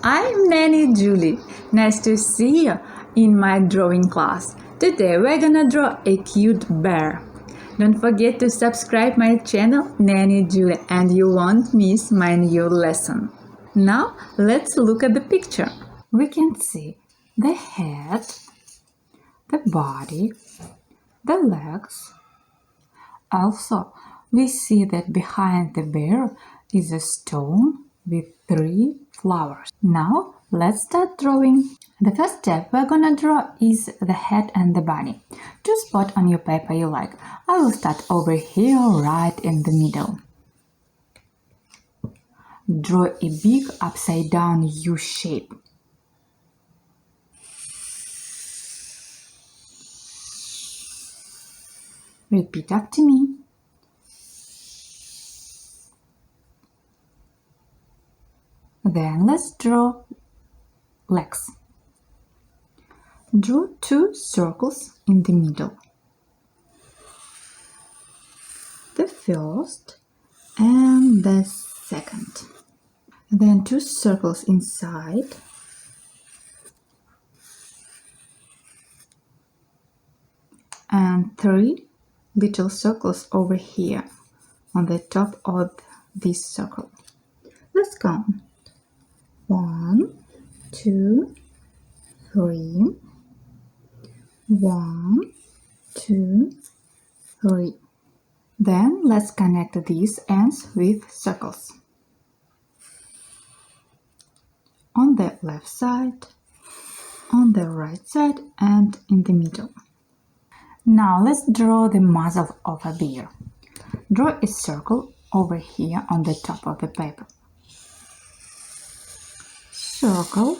I'm Nanny Julie. Nice to see you in my drawing class. Today we're gonna draw a cute bear. Don't forget to subscribe my channel Nanny Julie and you won't miss my new lesson. Now let's look at the picture. We can see the head, the body, the legs. Also, we see that behind the bear is a stone with 3 flowers. Now, let's start drawing. The first step we're gonna draw is the head and the body. Choose spot on your paper you like. I will start over here, right in the middle. Draw a big upside down U shape. Repeat after me. Then let's draw legs. Draw 2 circles in the middle. The first and the second. Then 2 circles inside. And 3 little circles over here on the top of this circle. Let's count. 1, 2, 3. 1, 2, 3. Then let's connect these ends with circles. On the left side, on the right side, and in the middle. Now let's draw the muzzle of a bear. Draw a circle over here on the top of the paper. Circle.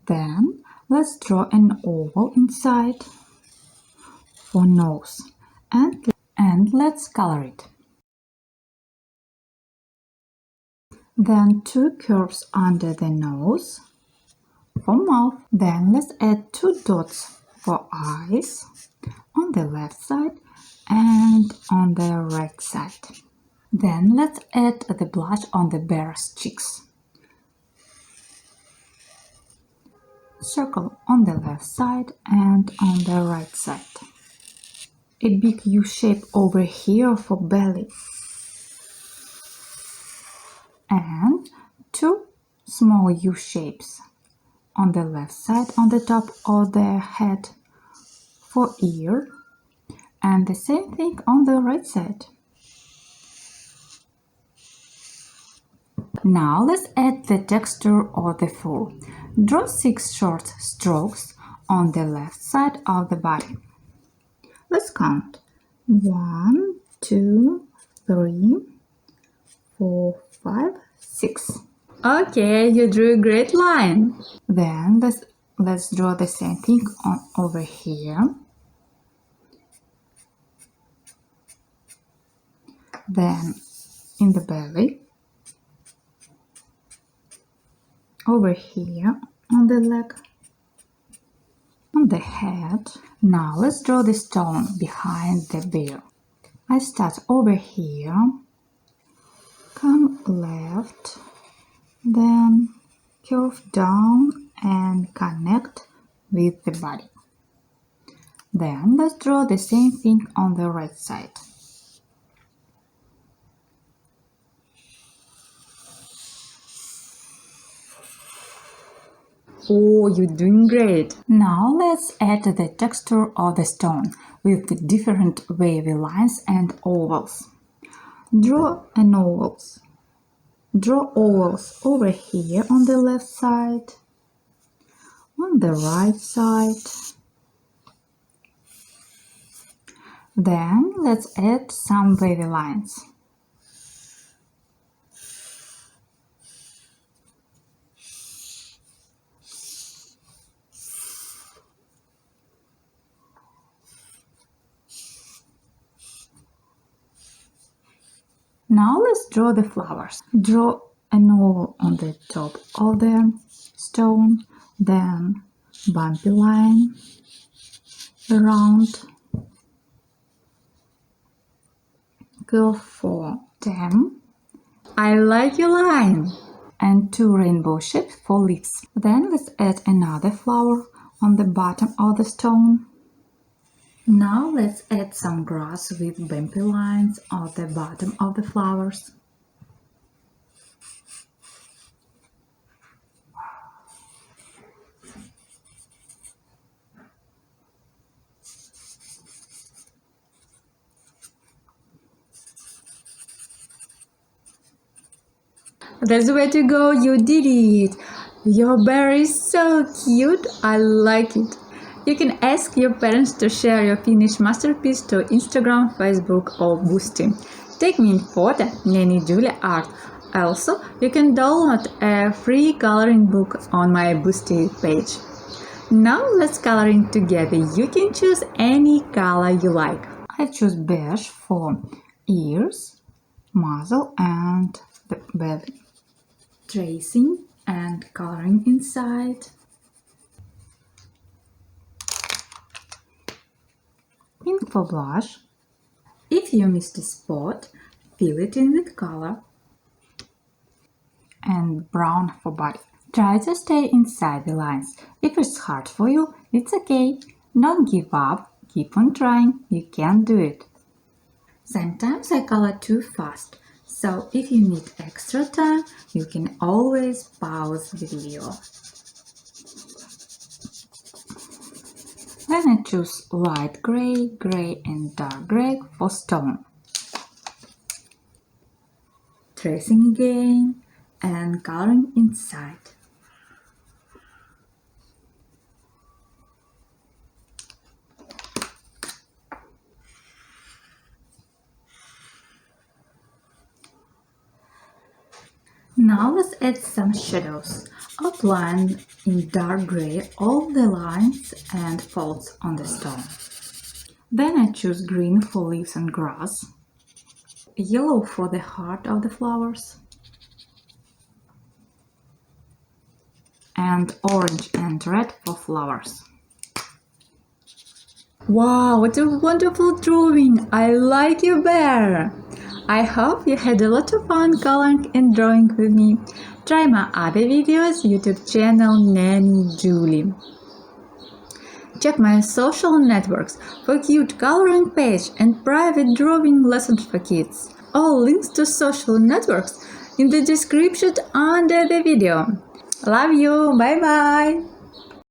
Then let's draw an oval inside for nose and let's color it. Then 2 curves under the nose for mouth. Then let's add 2 dots for eyes on the left side and on the right side. Then let's add the blush on the bear's cheeks. Circle on the left side and on the right side. A big U shape over here for belly. And 2 small U shapes on the left side on the top of the head for ear. And the same thing on the right side. Now let's add the texture of the fur. Draw 6 short strokes on the left side of the body. Let's count. 1, 2, 3, 4, 5, 6. Okay, you drew a great line. Then let's draw the same thing over here. Then in the belly. Over here on the leg, on the head. Now let's draw the stone behind the bear. I start over here, come left, then curve down and connect with the body. Then let's draw the same thing on the right side. Oh, you're doing great! Now let's add the texture of the stone with the different wavy lines and ovals. Draw an ovals. Draw ovals over here on the left side, on the right side. Then let's add some wavy lines. Now let's draw the flowers. Draw an oval on the top of the stone, then bumpy line around, curve for stem. I like your line. and 2 rainbow shapes for leaves. Then let's add another flower on the bottom of the stone. Now let's add some grass with bumpy lines on the bottom of the flowers. That's the way to go, you did it! Your bear is so cute, I like it. You can ask your parents to share your finished masterpiece to Instagram, Facebook or Boosty. Take me in photo, Nanny Julie Art. Also, you can download a free coloring book on my Boosty page. Now let's coloring together. You can choose any color you like. I choose beige for ears, muzzle and the belly. Tracing and coloring inside. Pink for blush. If you missed a spot, fill it in with color. And brown for body. Try to stay inside the lines. If it's hard for you, it's okay. Don't give up. Keep on trying. You can do it. Sometimes I color too fast. So if you need extra time, you can always pause the video. Then I choose light gray, gray and dark gray for stone. Tracing again and coloring inside. Now let's add some shadows. Outline in dark gray all the lines and folds on the stone. Then I choose green for leaves and grass, yellow for the heart of the flowers, and orange and red for flowers. Wow, what a wonderful drawing! I like your bear! I hope you had a lot of fun coloring and drawing with me. Try my other videos, YouTube channel Nanny Julie. Check my social networks for cute coloring page and private drawing lessons for kids. All links to social networks in the description under the video. Love you, bye bye!